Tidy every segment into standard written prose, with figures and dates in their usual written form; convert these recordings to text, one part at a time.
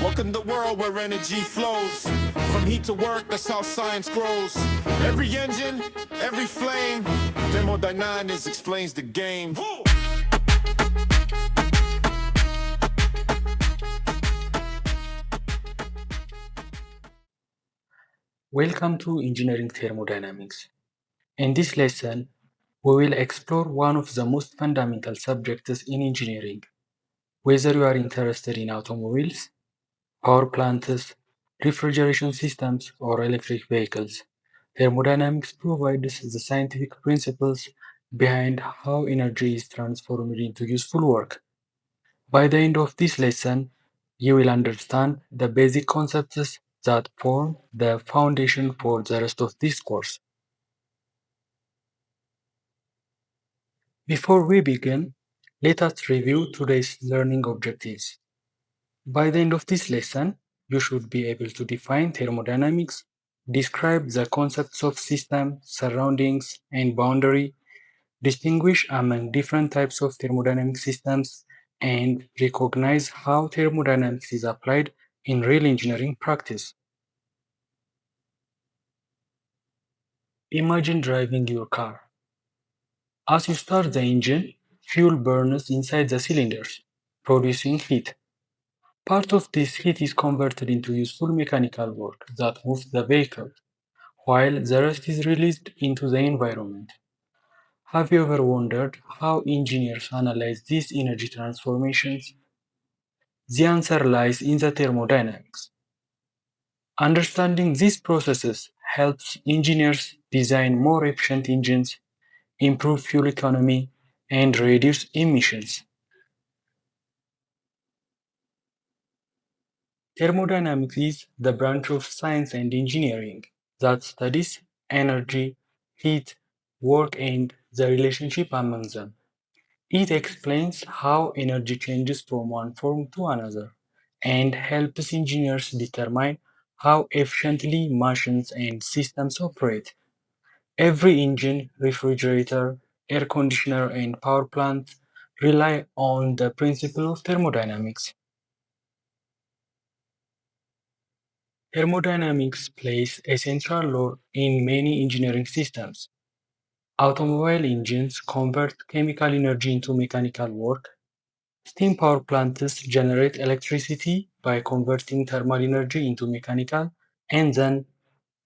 Welcome to the world where energy flows. From heat to work, that's how science grows. Every engine, every flame, thermodynamics explains the game. Welcome to Engineering Thermodynamics. In this lesson, we will explore one of the most fundamental subjects in engineering. Whether you are interested in automobiles, power plants, refrigeration systems, or electric vehicles, thermodynamics provides the scientific principles behind how energy is transformed into useful work. By the end of this lesson, you will understand the basic concepts that form the foundation for the rest of this course. Before we begin, let us review today's learning objectives. By the end of this lesson, you should be able to define thermodynamics, describe the concepts of system, surroundings, and boundary, distinguish among different types of thermodynamic systems, and recognize how thermodynamics is applied in real engineering practice. Imagine driving your car. As you start the engine, fuel burns inside the cylinders, producing heat. Part of this heat is converted into useful mechanical work that moves the vehicle, while the rest is released into the environment. Have you ever wondered how engineers analyze these energy transformations? The answer lies in the thermodynamics. Understanding these processes helps engineers design more efficient engines, improve fuel economy, and reduce emissions. Thermodynamics is the branch of science and engineering that studies energy, heat, work, and the relationship among them. It explains how energy changes from one form to another and helps engineers determine how efficiently machines and systems operate. Every engine, refrigerator, air conditioner, and power plant rely on the principle of thermodynamics. Thermodynamics plays a central role in many engineering systems. Automobile engines convert chemical energy into mechanical work. Steam power plants generate electricity by converting thermal energy into mechanical and then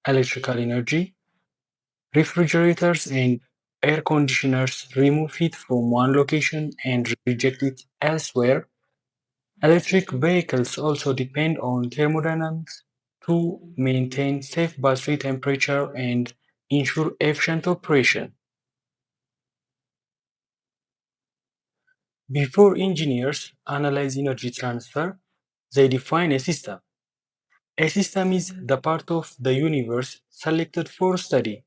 electrical energy. Refrigerators and air conditioners remove heat from one location and reject it elsewhere. Electric vehicles also depend on thermodynamics to maintain safe battery temperature and ensure efficient operation. Before engineers analyze energy transfer, they define a system. A system is the part of the universe selected for study.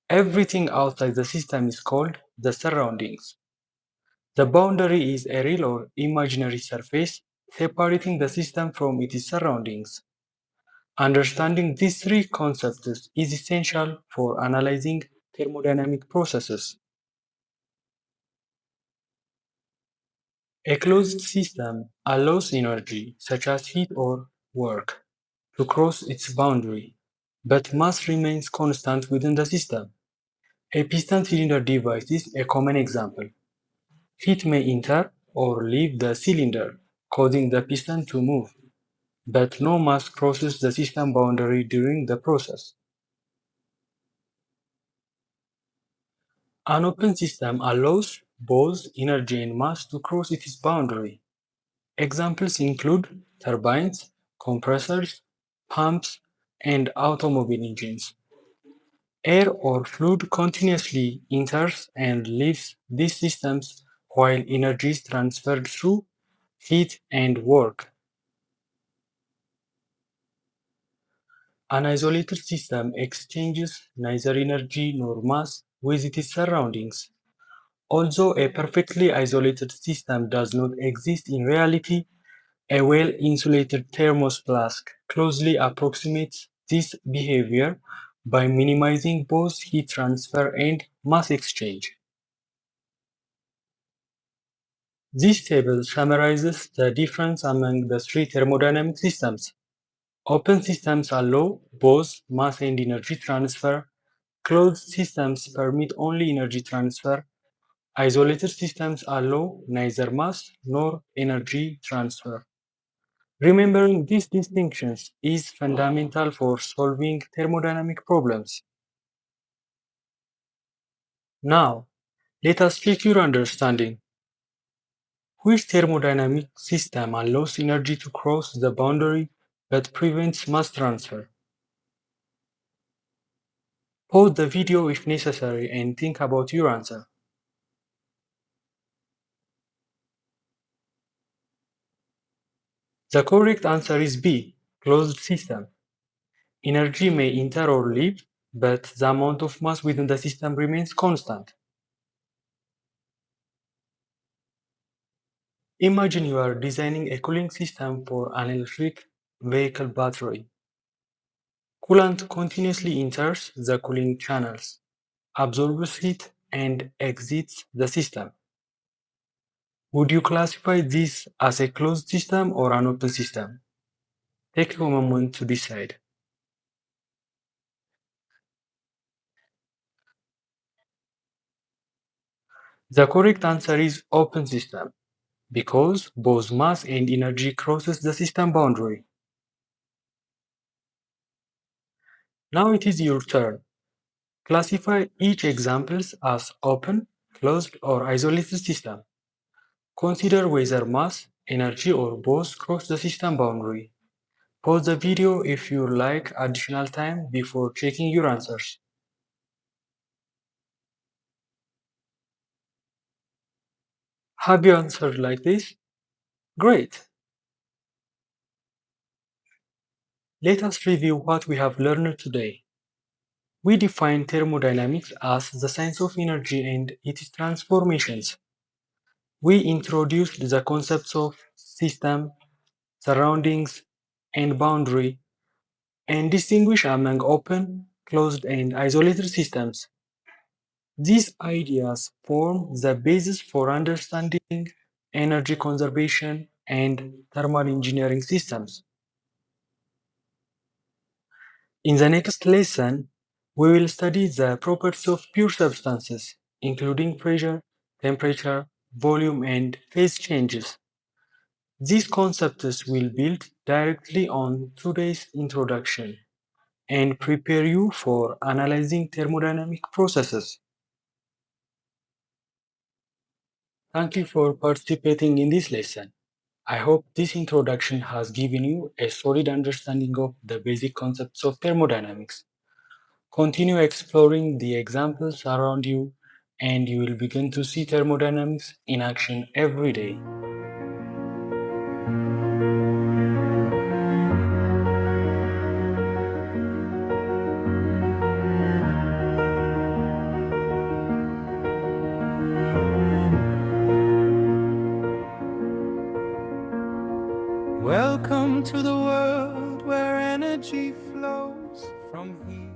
Everything outside the system is called the surroundings. The boundary is a real or imaginary surface separating the system from its surroundings. Understanding these three concepts is essential for analyzing thermodynamic processes. A closed system allows energy, such as heat or work, to cross its boundary, but mass remains constant within the system. A piston cylinder device is a common example. Heat may enter or leave the cylinder, causing the piston to move, but no mass crosses the system boundary during the process. An open system allows both energy and mass to cross its boundary. Examples include turbines, compressors, pumps, and automobile engines. Air or fluid continuously enters and leaves these systems while energy is transferred through heat and work. An isolated system exchanges neither energy nor mass with its surroundings. Although a perfectly isolated system does not exist in reality, a well-insulated thermos flask closely approximates this behavior by minimizing both heat transfer and mass exchange. This table summarizes the difference among the three thermodynamic systems. Open systems allow both mass and energy transfer. Closed systems permit only energy transfer. Isolated systems allow neither mass nor energy transfer. Remembering these distinctions is fundamental for solving thermodynamic problems. Now, let us check your understanding. Which thermodynamic system allows energy to cross the boundary but prevents mass transfer? Pause the video if necessary and think about your answer. The correct answer is B, closed system. Energy may enter or leave, but the amount of mass within the system remains constant. Imagine you are designing a cooling system for an electric vehicle battery. Coolant continuously enters the cooling channels, absorbs heat, and exits the system. Would you classify this as a closed system or an open system? Take a moment to decide. The correct answer is open system because both mass and energy crosses the system boundary. Now it is your turn. Classify each examples as open, closed, or isolated system. Consider whether mass, energy, or both cross the system boundary. Pause the video if you like additional time before checking your answers. Have you answered like this? Great! Let us review what we have learned today. We define thermodynamics as the science of energy and its transformations. We introduced the concepts of system, surroundings, and boundary, and distinguish among open, closed, and isolated systems. These ideas form the basis for understanding energy conservation and thermal engineering systems. In the next lesson, we will study the properties of pure substances, including pressure, temperature, volume, and phase changes. These concepts will build directly on today's introduction and prepare you for analyzing thermodynamic processes. Thank you for participating in this lesson. I hope this introduction has given you a solid understanding of the basic concepts of thermodynamics. Continue exploring the examples around you, and you will begin to see thermodynamics in action every day. Welcome to the world where energy flows from heat.